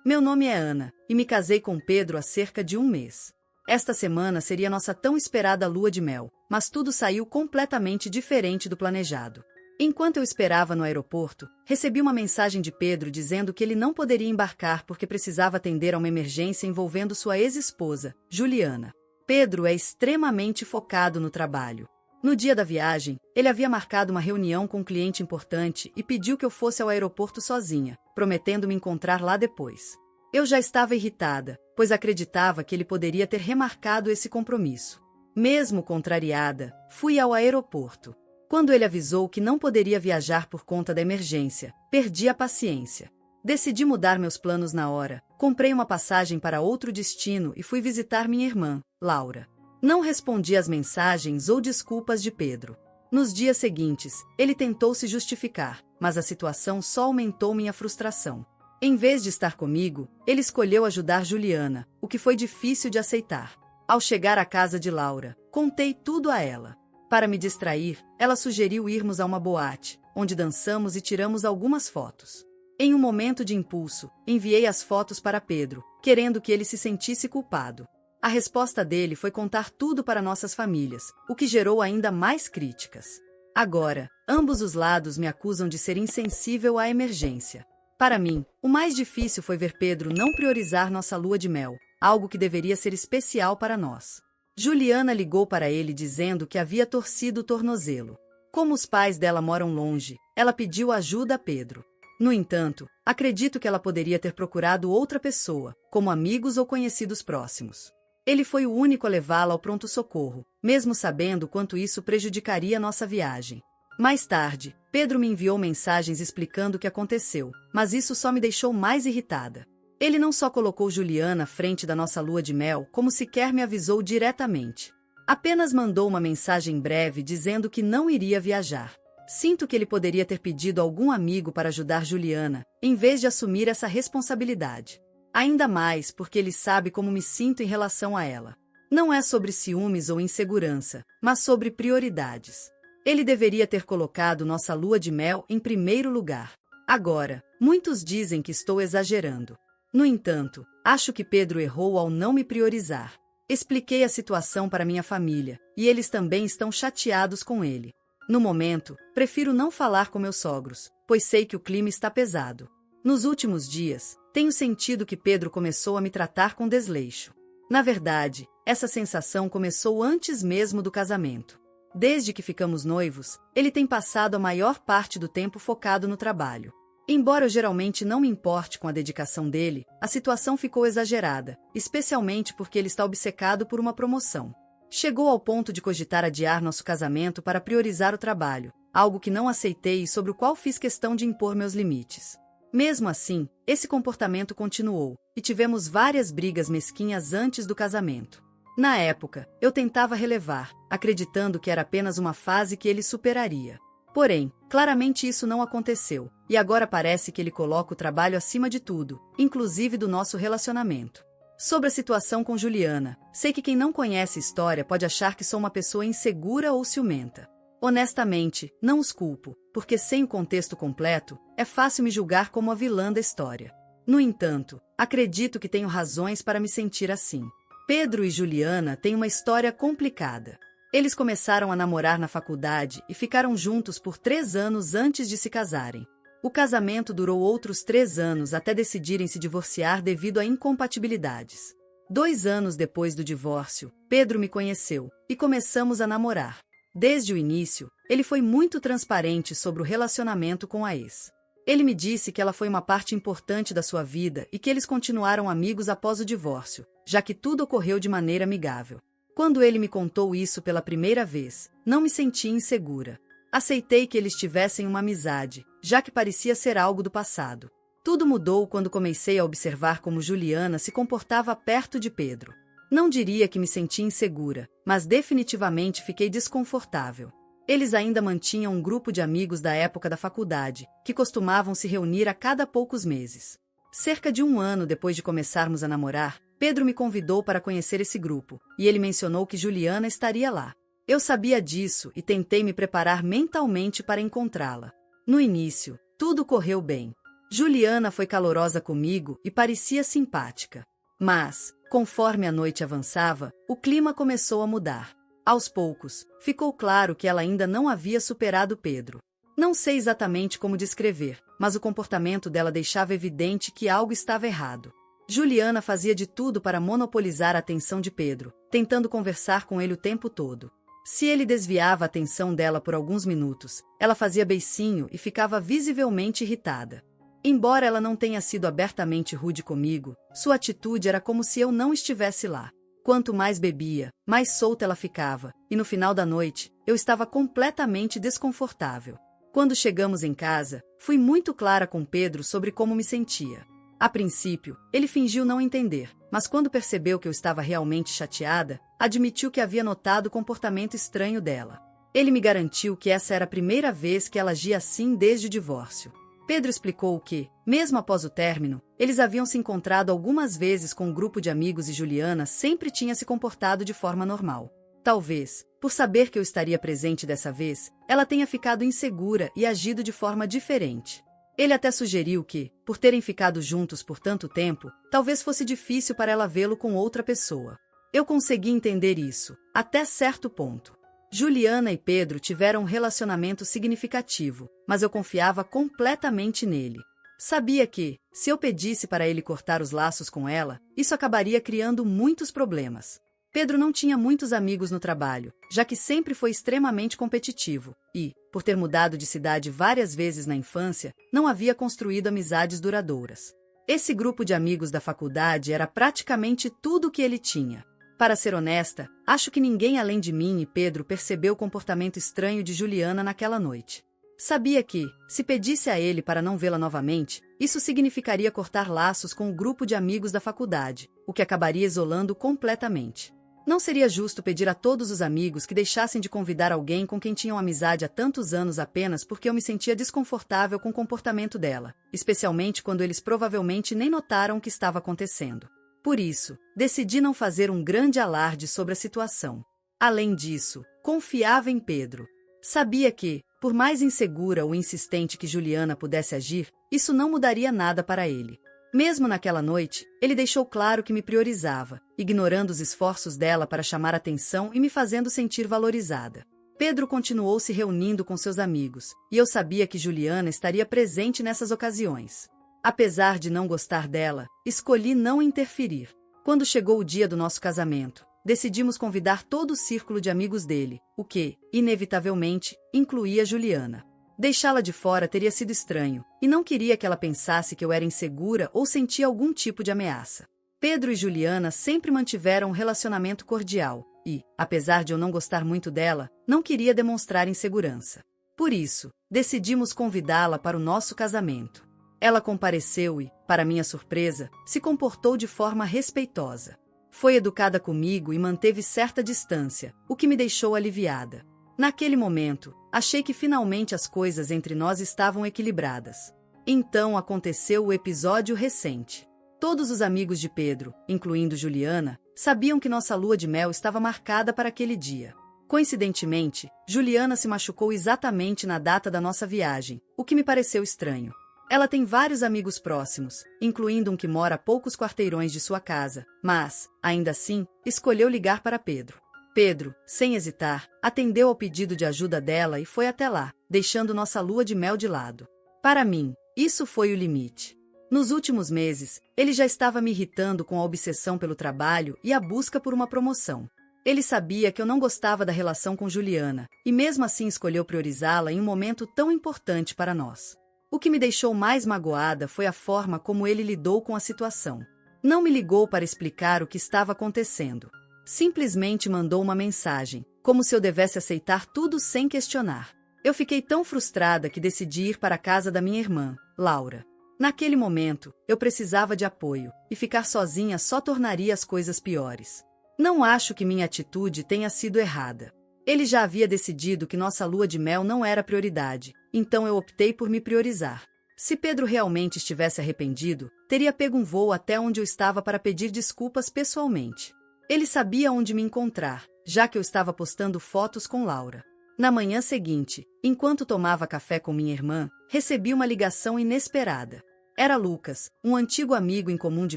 Meu nome é Ana, e me casei com Pedro há cerca de um mês. Esta semana seria nossa tão esperada lua de mel, mas tudo saiu completamente diferente do planejado. Enquanto eu esperava no aeroporto, recebi uma mensagem de Pedro dizendo que ele não poderia embarcar porque precisava atender a uma emergência envolvendo sua ex-esposa, Juliana. Pedro é extremamente focado no trabalho. No dia da viagem, ele havia marcado uma reunião com um cliente importante e pediu que eu fosse ao aeroporto sozinha, prometendo me encontrar lá depois. Eu já estava irritada, pois acreditava que ele poderia ter remarcado esse compromisso. Mesmo contrariada, fui ao aeroporto. Quando ele avisou que não poderia viajar por conta da emergência, perdi a paciência. Decidi mudar meus planos na hora, comprei uma passagem para outro destino e fui visitar minha irmã, Laura. Não respondi às mensagens ou desculpas de Pedro. Nos dias seguintes, ele tentou se justificar, mas a situação só aumentou minha frustração. Em vez de estar comigo, ele escolheu ajudar Juliana, o que foi difícil de aceitar. Ao chegar à casa de Laura, contei tudo a ela. Para me distrair, ela sugeriu irmos a uma boate, onde dançamos e tiramos algumas fotos. Em um momento de impulso, enviei as fotos para Pedro, querendo que ele se sentisse culpado. A resposta dele foi contar tudo para nossas famílias, o que gerou ainda mais críticas. Agora, ambos os lados me acusam de ser insensível à emergência. Para mim, o mais difícil foi ver Pedro não priorizar nossa lua de mel, algo que deveria ser especial para nós. Juliana ligou para ele dizendo que havia torcido o tornozelo. Como os pais dela moram longe, ela pediu ajuda a Pedro. No entanto, acredito que ela poderia ter procurado outra pessoa, como amigos ou conhecidos próximos. Ele foi o único a levá-la ao pronto-socorro, mesmo sabendo quanto isso prejudicaria nossa viagem. Mais tarde, Pedro me enviou mensagens explicando o que aconteceu, mas isso só me deixou mais irritada. Ele não só colocou Juliana à frente da nossa lua de mel, como sequer me avisou diretamente. Apenas mandou uma mensagem breve dizendo que não iria viajar. Sinto que ele poderia ter pedido a algum amigo para ajudar Juliana, em vez de assumir essa responsabilidade. Ainda mais porque ele sabe como me sinto em relação a ela. Não é sobre ciúmes ou insegurança, mas sobre prioridades. Ele deveria ter colocado nossa lua de mel em primeiro lugar. Agora, muitos dizem que estou exagerando. No entanto, acho que Pedro errou ao não me priorizar. Expliquei a situação para minha família, e eles também estão chateados com ele. No momento, prefiro não falar com meus sogros, pois sei que o clima está pesado. Nos últimos dias, tenho sentido que Pedro começou a me tratar com desleixo. Na verdade, essa sensação começou antes mesmo do casamento. Desde que ficamos noivos, ele tem passado a maior parte do tempo focado no trabalho. Embora eu geralmente não me importe com a dedicação dele, a situação ficou exagerada, especialmente porque ele está obcecado por uma promoção. Chegou ao ponto de cogitar adiar nosso casamento para priorizar o trabalho, algo que não aceitei e sobre o qual fiz questão de impor meus limites. Mesmo assim, esse comportamento continuou, e tivemos várias brigas mesquinhas antes do casamento. Na época, eu tentava relevar, acreditando que era apenas uma fase que ele superaria. Porém, claramente isso não aconteceu, e agora parece que ele coloca o trabalho acima de tudo, inclusive do nosso relacionamento. Sobre a situação com Juliana, sei que quem não conhece a história pode achar que sou uma pessoa insegura ou ciumenta. Honestamente, não os culpo, porque sem o contexto completo, é fácil me julgar como a vilã da história. No entanto, acredito que tenho razões para me sentir assim. Pedro e Juliana têm uma história complicada. Eles começaram a namorar na faculdade e ficaram juntos por 3 anos antes de se casarem. O casamento durou outros 3 anos até decidirem se divorciar devido a incompatibilidades. 2 anos depois do divórcio, Pedro me conheceu e começamos a namorar. Desde o início, ele foi muito transparente sobre o relacionamento com a ex. Ele me disse que ela foi uma parte importante da sua vida e que eles continuaram amigos após o divórcio, já que tudo ocorreu de maneira amigável. Quando ele me contou isso pela primeira vez, não me senti insegura. Aceitei que eles tivessem uma amizade, já que parecia ser algo do passado. Tudo mudou quando comecei a observar como Juliana se comportava perto de Pedro. Não diria que me senti insegura, mas definitivamente fiquei desconfortável. Eles ainda mantinham um grupo de amigos da época da faculdade, que costumavam se reunir a cada poucos meses. Cerca de 1 ano depois de começarmos a namorar, Pedro me convidou para conhecer esse grupo, e ele mencionou que Juliana estaria lá. Eu sabia disso e tentei me preparar mentalmente para encontrá-la. No início, tudo correu bem. Juliana foi calorosa comigo e parecia simpática. Mas, conforme a noite avançava, o clima começou a mudar. Aos poucos, ficou claro que ela ainda não havia superado Pedro. Não sei exatamente como descrever, mas o comportamento dela deixava evidente que algo estava errado. Juliana fazia de tudo para monopolizar a atenção de Pedro, tentando conversar com ele o tempo todo. Se ele desviava a atenção dela por alguns minutos, ela fazia beicinho e ficava visivelmente irritada. Embora ela não tenha sido abertamente rude comigo, sua atitude era como se eu não estivesse lá. Quanto mais bebia, mais solta ela ficava, e no final da noite, eu estava completamente desconfortável. Quando chegamos em casa, fui muito clara com Pedro sobre como me sentia. A princípio, ele fingiu não entender, mas quando percebeu que eu estava realmente chateada, admitiu que havia notado o comportamento estranho dela. Ele me garantiu que essa era a primeira vez que ela agia assim desde o divórcio. Pedro explicou que, mesmo após o término, eles haviam se encontrado algumas vezes com um grupo de amigos e Juliana sempre tinha se comportado de forma normal. Talvez, por saber que eu estaria presente dessa vez, ela tenha ficado insegura e agido de forma diferente. Ele até sugeriu que, por terem ficado juntos por tanto tempo, talvez fosse difícil para ela vê-lo com outra pessoa. Eu consegui entender isso, até certo ponto. Juliana e Pedro tiveram um relacionamento significativo, mas eu confiava completamente nele. Sabia que, se eu pedisse para ele cortar os laços com ela, isso acabaria criando muitos problemas. Pedro não tinha muitos amigos no trabalho, já que sempre foi extremamente competitivo e, por ter mudado de cidade várias vezes na infância, não havia construído amizades duradouras. Esse grupo de amigos da faculdade era praticamente tudo o que ele tinha. Para ser honesta, acho que ninguém além de mim e Pedro percebeu o comportamento estranho de Juliana naquela noite. Sabia que, se pedisse a ele para não vê-la novamente, isso significaria cortar laços com o grupo de amigos da faculdade, o que acabaria isolando completamente. Não seria justo pedir a todos os amigos que deixassem de convidar alguém com quem tinham amizade há tantos anos apenas porque eu me sentia desconfortável com o comportamento dela, especialmente quando eles provavelmente nem notaram o que estava acontecendo. Por isso, decidi não fazer um grande alarde sobre a situação. Além disso, confiava em Pedro. Sabia que, por mais insegura ou insistente que Juliana pudesse agir, isso não mudaria nada para ele. Mesmo naquela noite, ele deixou claro que me priorizava, ignorando os esforços dela para chamar atenção e me fazendo sentir valorizada. Pedro continuou se reunindo com seus amigos, e eu sabia que Juliana estaria presente nessas ocasiões. Apesar de não gostar dela, escolhi não interferir. Quando chegou o dia do nosso casamento, decidimos convidar todo o círculo de amigos dele, o que, inevitavelmente, incluía Juliana. Deixá-la de fora teria sido estranho, e não queria que ela pensasse que eu era insegura ou sentia algum tipo de ameaça. Pedro e Juliana sempre mantiveram um relacionamento cordial, e, apesar de eu não gostar muito dela, não queria demonstrar insegurança. Por isso, decidimos convidá-la para o nosso casamento. Ela compareceu e, para minha surpresa, se comportou de forma respeitosa. Foi educada comigo e manteve certa distância, o que me deixou aliviada. Naquele momento, achei que finalmente as coisas entre nós estavam equilibradas. Então aconteceu o episódio recente. Todos os amigos de Pedro, incluindo Juliana, sabiam que nossa lua de mel estava marcada para aquele dia. Coincidentemente, Juliana se machucou exatamente na data da nossa viagem, o que me pareceu estranho. Ela tem vários amigos próximos, incluindo um que mora a poucos quarteirões de sua casa, mas, ainda assim, escolheu ligar para Pedro. Pedro, sem hesitar, atendeu ao pedido de ajuda dela e foi até lá, deixando nossa lua de mel de lado. Para mim, isso foi o limite. Nos últimos meses, ele já estava me irritando com a obsessão pelo trabalho e a busca por uma promoção. Ele sabia que eu não gostava da relação com Juliana, e mesmo assim escolheu priorizá-la em um momento tão importante para nós. O que me deixou mais magoada foi a forma como ele lidou com a situação. Não me ligou para explicar o que estava acontecendo. Simplesmente mandou uma mensagem, como se eu devesse aceitar tudo sem questionar. Eu fiquei tão frustrada que decidi ir para a casa da minha irmã, Laura. Naquele momento, eu precisava de apoio, e ficar sozinha só tornaria as coisas piores. Não acho que minha atitude tenha sido errada. Ele já havia decidido que nossa lua de mel não era prioridade, então eu optei por me priorizar. Se Pedro realmente estivesse arrependido, teria pego um voo até onde eu estava para pedir desculpas pessoalmente. Ele sabia onde me encontrar, já que eu estava postando fotos com Laura. Na manhã seguinte, enquanto tomava café com minha irmã, recebi uma ligação inesperada. Era Lucas, um antigo amigo em comum de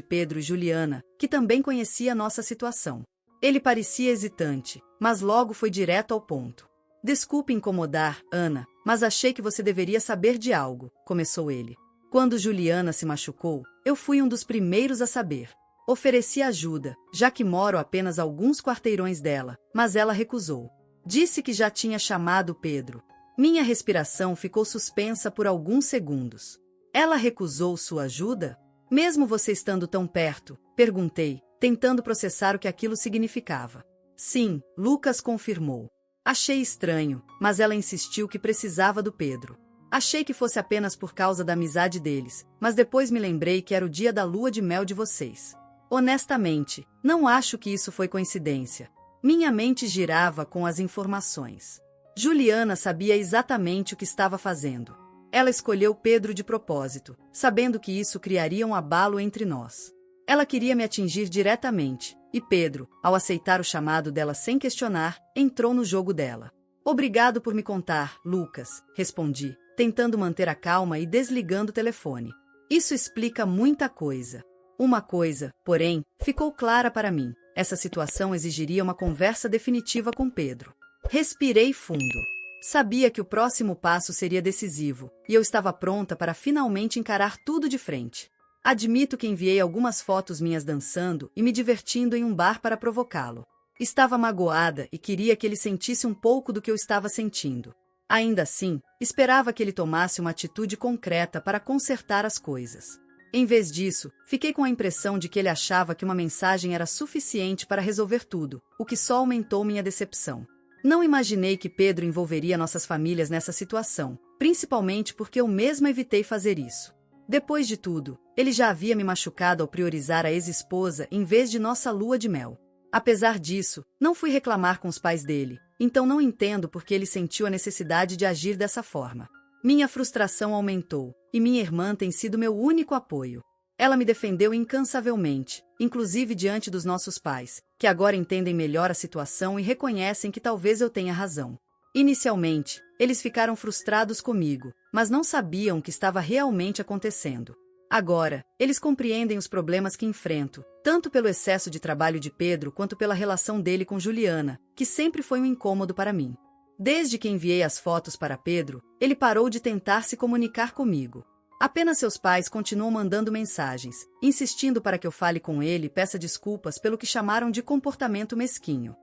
Pedro e Juliana, que também conhecia nossa situação. Ele parecia hesitante, mas logo foi direto ao ponto. Desculpe incomodar, Ana, mas achei que você deveria saber de algo, começou ele. Quando Juliana se machucou, eu fui um dos primeiros a saber. Ofereci ajuda, já que moro apenas alguns quarteirões dela, mas ela recusou. Disse que já tinha chamado Pedro. Minha respiração ficou suspensa por alguns segundos. Ela recusou sua ajuda? Mesmo você estando tão perto? Perguntei, tentando processar o que aquilo significava. Sim, Lucas confirmou. Achei estranho, mas ela insistiu que precisava do Pedro. Achei que fosse apenas por causa da amizade deles, mas depois me lembrei que era o dia da lua de mel de vocês. Honestamente, não acho que isso foi coincidência. Minha mente girava com as informações. Juliana sabia exatamente o que estava fazendo. Ela escolheu Pedro de propósito, sabendo que isso criaria um abalo entre nós. Ela queria me atingir diretamente, e Pedro, ao aceitar o chamado dela sem questionar, entrou no jogo dela. Obrigado por me contar, Lucas, respondi, tentando manter a calma e desligando o telefone. Isso explica muita coisa. Uma coisa, porém, ficou clara para mim. Essa situação exigiria uma conversa definitiva com Pedro. Respirei fundo. Sabia que o próximo passo seria decisivo, e eu estava pronta para finalmente encarar tudo de frente. Admito que enviei algumas fotos minhas dançando e me divertindo em um bar para provocá-lo. Estava magoada e queria que ele sentisse um pouco do que eu estava sentindo. Ainda assim, esperava que ele tomasse uma atitude concreta para consertar as coisas. Em vez disso, fiquei com a impressão de que ele achava que uma mensagem era suficiente para resolver tudo, o que só aumentou minha decepção. Não imaginei que Pedro envolveria nossas famílias nessa situação, principalmente porque eu mesma evitei fazer isso. Depois de tudo, ele já havia me machucado ao priorizar a ex-esposa em vez de nossa lua de mel. Apesar disso, não fui reclamar com os pais dele, então não entendo por que ele sentiu a necessidade de agir dessa forma. Minha frustração aumentou, e minha irmã tem sido meu único apoio. Ela me defendeu incansavelmente, inclusive diante dos nossos pais, que agora entendem melhor a situação e reconhecem que talvez eu tenha razão. Inicialmente, eles ficaram frustrados comigo, mas não sabiam o que estava realmente acontecendo. Agora, eles compreendem os problemas que enfrento, tanto pelo excesso de trabalho de Pedro quanto pela relação dele com Juliana, que sempre foi um incômodo para mim. Desde que enviei as fotos para Pedro, ele parou de tentar se comunicar comigo. Apenas seus pais continuam mandando mensagens, insistindo para que eu fale com ele e peça desculpas pelo que chamaram de comportamento mesquinho.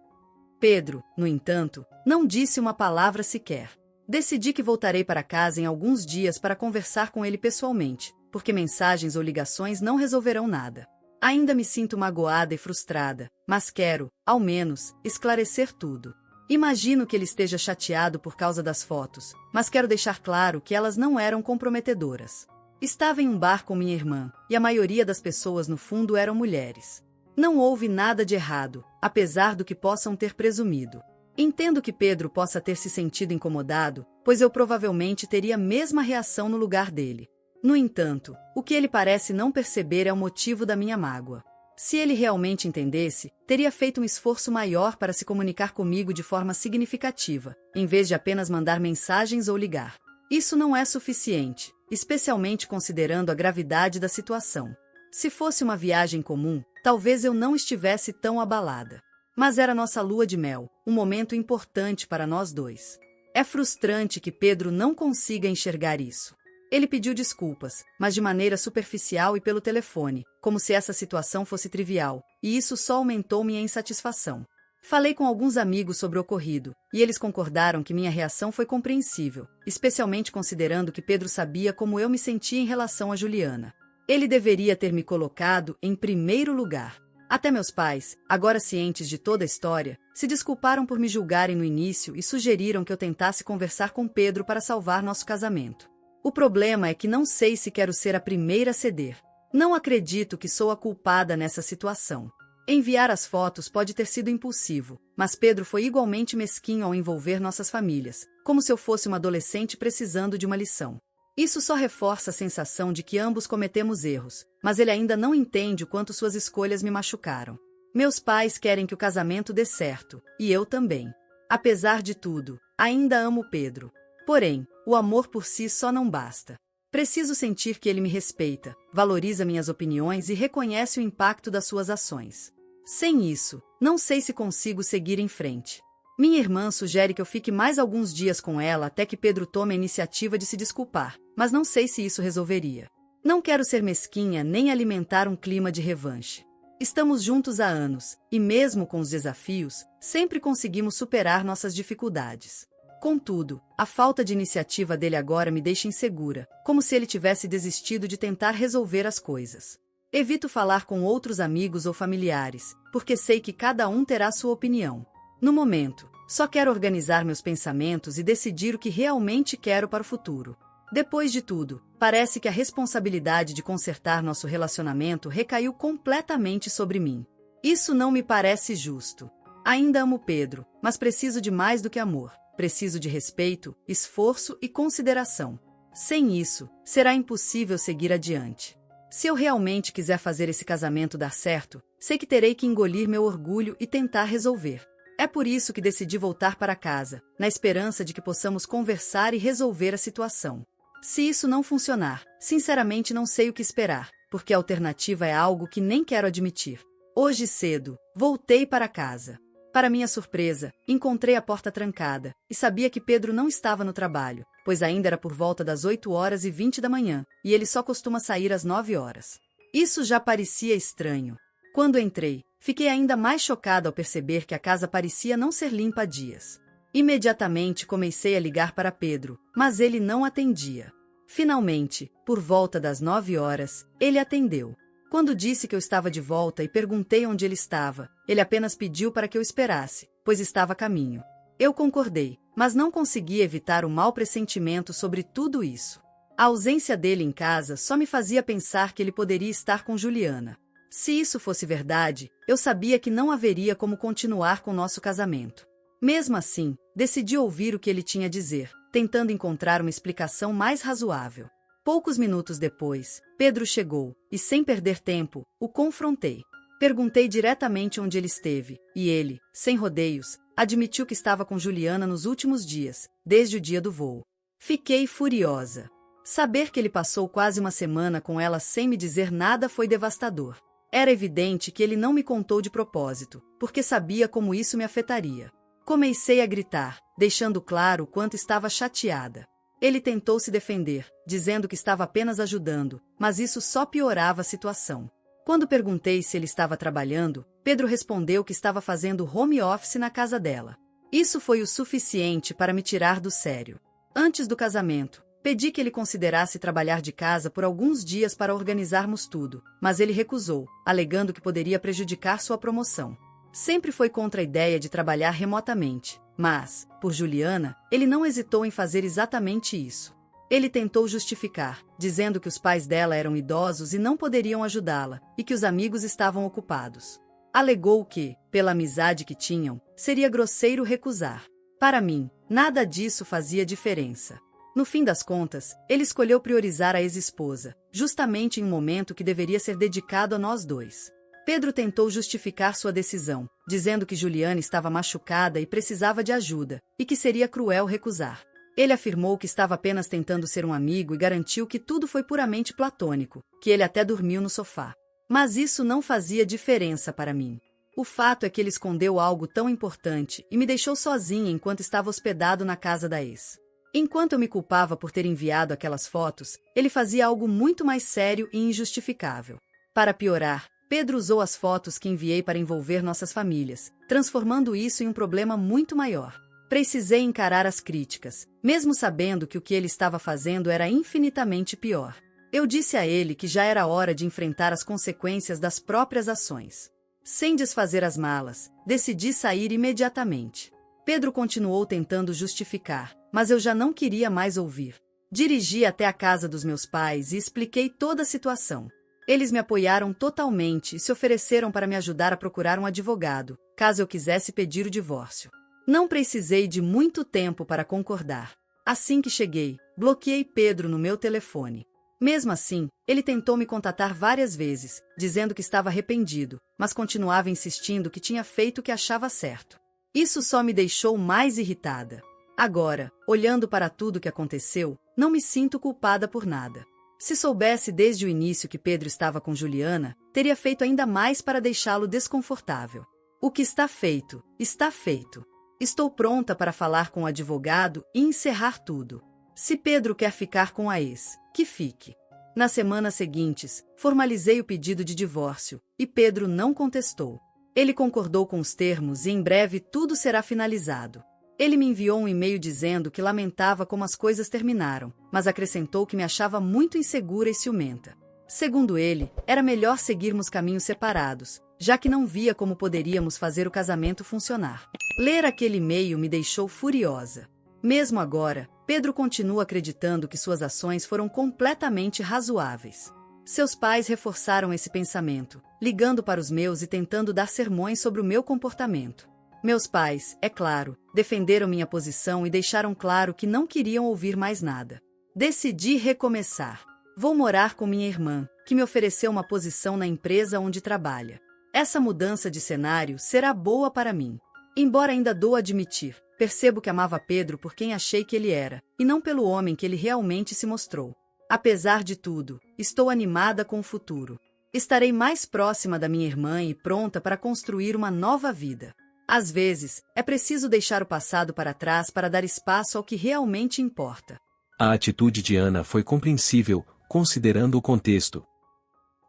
Pedro, no entanto, não disse uma palavra sequer. Decidi que voltarei para casa em alguns dias para conversar com ele pessoalmente, porque mensagens ou ligações não resolverão nada. Ainda me sinto magoada e frustrada, mas quero, ao menos, esclarecer tudo. Imagino que ele esteja chateado por causa das fotos, mas quero deixar claro que elas não eram comprometedoras. Estava em um bar com minha irmã, e a maioria das pessoas no fundo eram mulheres. Não houve nada de errado, apesar do que possam ter presumido. Entendo que Pedro possa ter se sentido incomodado, pois eu provavelmente teria a mesma reação no lugar dele. No entanto, o que ele parece não perceber é o motivo da minha mágoa. Se ele realmente entendesse, teria feito um esforço maior para se comunicar comigo de forma significativa, em vez de apenas mandar mensagens ou ligar. Isso não é suficiente, especialmente considerando a gravidade da situação. Se fosse uma viagem comum, talvez eu não estivesse tão abalada. Mas era nossa lua de mel, um momento importante para nós dois. É frustrante que Pedro não consiga enxergar isso. Ele pediu desculpas, mas de maneira superficial e pelo telefone, como se essa situação fosse trivial, e isso só aumentou minha insatisfação. Falei com alguns amigos sobre o ocorrido, e eles concordaram que minha reação foi compreensível, especialmente considerando que Pedro sabia como eu me sentia em relação a Juliana. Ele deveria ter me colocado em primeiro lugar. Até meus pais, agora cientes de toda a história, se desculparam por me julgarem no início e sugeriram que eu tentasse conversar com Pedro para salvar nosso casamento. O problema é que não sei se quero ser a primeira a ceder. Não acredito que sou a culpada nessa situação. Enviar as fotos pode ter sido impulsivo, mas Pedro foi igualmente mesquinho ao envolver nossas famílias, como se eu fosse uma adolescente precisando de uma lição. Isso só reforça a sensação de que ambos cometemos erros, mas ele ainda não entende o quanto suas escolhas me machucaram. Meus pais querem que o casamento dê certo, e eu também. Apesar de tudo, ainda amo Pedro. Porém, o amor por si só não basta. Preciso sentir que ele me respeita, valoriza minhas opiniões e reconhece o impacto das suas ações. Sem isso, não sei se consigo seguir em frente. Minha irmã sugere que eu fique mais alguns dias com ela até que Pedro tome a iniciativa de se desculpar, mas não sei se isso resolveria. Não quero ser mesquinha nem alimentar um clima de revanche. Estamos juntos há anos, e mesmo com os desafios, sempre conseguimos superar nossas dificuldades. Contudo, a falta de iniciativa dele agora me deixa insegura, como se ele tivesse desistido de tentar resolver as coisas. Evito falar com outros amigos ou familiares, porque sei que cada um terá sua opinião. No momento, só quero organizar meus pensamentos e decidir o que realmente quero para o futuro. Depois de tudo, parece que a responsabilidade de consertar nosso relacionamento recaiu completamente sobre mim. Isso não me parece justo. Ainda amo Pedro, mas preciso de mais do que amor. Preciso de respeito, esforço e consideração. Sem isso, será impossível seguir adiante. Se eu realmente quiser fazer esse casamento dar certo, sei que terei que engolir meu orgulho e tentar resolver. É por isso que decidi voltar para casa, na esperança de que possamos conversar e resolver a situação. Se isso não funcionar, sinceramente não sei o que esperar, porque a alternativa é algo que nem quero admitir. Hoje cedo, voltei para casa. Para minha surpresa, encontrei a porta trancada, e sabia que Pedro não estava no trabalho, pois ainda era por volta das 8h20 da manhã, e ele só costuma sair às 9h. Isso já parecia estranho. Quando entrei, fiquei ainda mais chocada ao perceber que a casa parecia não ser limpa há dias. Imediatamente comecei a ligar para Pedro, mas ele não atendia. Finalmente, por volta das 9h, ele atendeu. Quando disse que eu estava de volta e perguntei onde ele estava, ele apenas pediu para que eu esperasse, pois estava a caminho. Eu concordei, mas não consegui evitar o mau pressentimento sobre tudo isso. A ausência dele em casa só me fazia pensar que ele poderia estar com Juliana. Se isso fosse verdade, eu sabia que não haveria como continuar com nosso casamento. Mesmo assim, decidi ouvir o que ele tinha a dizer, tentando encontrar uma explicação mais razoável. Poucos minutos depois, Pedro chegou, e sem perder tempo, o confrontei. Perguntei diretamente onde ele esteve, e ele, sem rodeios, admitiu que estava com Juliana nos últimos dias, desde o dia do voo. Fiquei furiosa. Saber que ele passou quase uma semana com ela sem me dizer nada foi devastador. Era evidente que ele não me contou de propósito, porque sabia como isso me afetaria. Comecei a gritar, deixando claro o quanto estava chateada. Ele tentou se defender, dizendo que estava apenas ajudando, mas isso só piorava a situação. Quando perguntei se ele estava trabalhando, Pedro respondeu que estava fazendo home office na casa dela. Isso foi o suficiente para me tirar do sério. Antes do casamento, pedi que ele considerasse trabalhar de casa por alguns dias para organizarmos tudo, mas ele recusou, alegando que poderia prejudicar sua promoção. Sempre foi contra a ideia de trabalhar remotamente, mas, por Juliana, ele não hesitou em fazer exatamente isso. Ele tentou justificar, dizendo que os pais dela eram idosos e não poderiam ajudá-la, e que os amigos estavam ocupados. Alegou que, pela amizade que tinham, seria grosseiro recusar. Para mim, nada disso fazia diferença. No fim das contas, ele escolheu priorizar a ex-esposa, justamente em um momento que deveria ser dedicado a nós dois. Pedro tentou justificar sua decisão, dizendo que Juliana estava machucada e precisava de ajuda, e que seria cruel recusar. Ele afirmou que estava apenas tentando ser um amigo e garantiu que tudo foi puramente platônico, que ele até dormiu no sofá. Mas isso não fazia diferença para mim. O fato é que ele escondeu algo tão importante e me deixou sozinha enquanto estava hospedado na casa da ex. Enquanto eu me culpava por ter enviado aquelas fotos, ele fazia algo muito mais sério e injustificável. Para piorar, Pedro usou as fotos que enviei para envolver nossas famílias, transformando isso em um problema muito maior. Precisei encarar as críticas, mesmo sabendo que o que ele estava fazendo era infinitamente pior. Eu disse a ele que já era hora de enfrentar as consequências das próprias ações. Sem desfazer as malas, decidi sair imediatamente. Pedro continuou tentando justificar, mas eu já não queria mais ouvir. Dirigi até a casa dos meus pais e expliquei toda a situação. Eles me apoiaram totalmente e se ofereceram para me ajudar a procurar um advogado, caso eu quisesse pedir o divórcio. Não precisei de muito tempo para concordar. Assim que cheguei, bloqueei Pedro no meu telefone. Mesmo assim, ele tentou me contatar várias vezes, dizendo que estava arrependido, mas continuava insistindo que tinha feito o que achava certo. Isso só me deixou mais irritada. Agora, olhando para tudo o que aconteceu, Não me sinto culpada por nada. Se soubesse desde o início que Pedro estava com Juliana, teria feito ainda mais para deixá-lo desconfortável. O que está feito, está feito. Estou pronta para falar com o advogado e encerrar tudo. Se Pedro quer ficar com a ex, que fique. Nas semanas seguintes, formalizei o pedido de divórcio, e Pedro não contestou. Ele concordou com os termos e em breve tudo será finalizado. Ele me enviou um e-mail dizendo que lamentava como as coisas terminaram, mas acrescentou que me achava muito insegura e ciumenta. Segundo ele, era melhor seguirmos caminhos separados, já que não via como poderíamos fazer o casamento funcionar. Ler aquele e-mail me deixou furiosa. Mesmo agora, Pedro continua acreditando que suas ações foram completamente razoáveis. Seus pais reforçaram esse pensamento, ligando para os meus e tentando dar sermões sobre o meu comportamento. Meus pais, é claro, defenderam minha posição e deixaram claro que não queriam ouvir mais nada. Decidi recomeçar. Vou morar com minha irmã, que me ofereceu uma posição na empresa onde trabalha. Essa mudança de cenário será boa para mim. Embora ainda dou a admitir, percebo que amava Pedro por quem achei que ele era, e não pelo homem que ele realmente se mostrou. Apesar de tudo, estou animada com o futuro. Estarei mais próxima da minha irmã e pronta para construir uma nova vida. Às vezes, é preciso deixar o passado para trás para dar espaço ao que realmente importa. A atitude de Ana foi compreensível, considerando o contexto.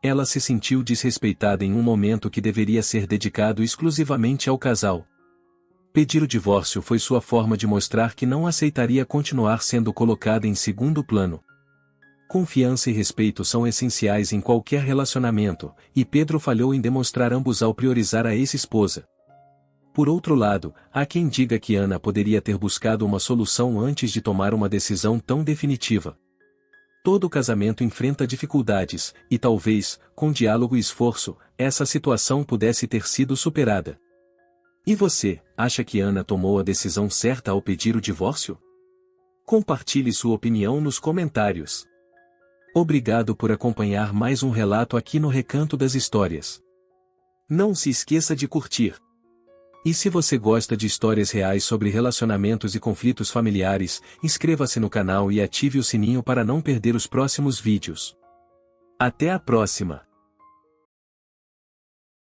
Ela se sentiu desrespeitada em um momento que deveria ser dedicado exclusivamente ao casal. Pedir o divórcio foi sua forma de mostrar que não aceitaria continuar sendo colocada em segundo plano. Confiança e respeito são essenciais em qualquer relacionamento, e Pedro falhou em demonstrar ambos ao priorizar a ex-esposa. Por outro lado, há quem diga que Ana poderia ter buscado uma solução antes de tomar uma decisão tão definitiva. Todo casamento enfrenta dificuldades, e talvez, com diálogo e esforço, essa situação pudesse ter sido superada. E você, acha que Ana tomou a decisão certa ao pedir o divórcio? Compartilhe sua opinião nos comentários. Obrigado por acompanhar mais um relato aqui no Recanto das Histórias. Não se esqueça de curtir. E se você gosta de histórias reais sobre relacionamentos e conflitos familiares, inscreva-se no canal e ative o sininho para não perder os próximos vídeos. Até a próxima!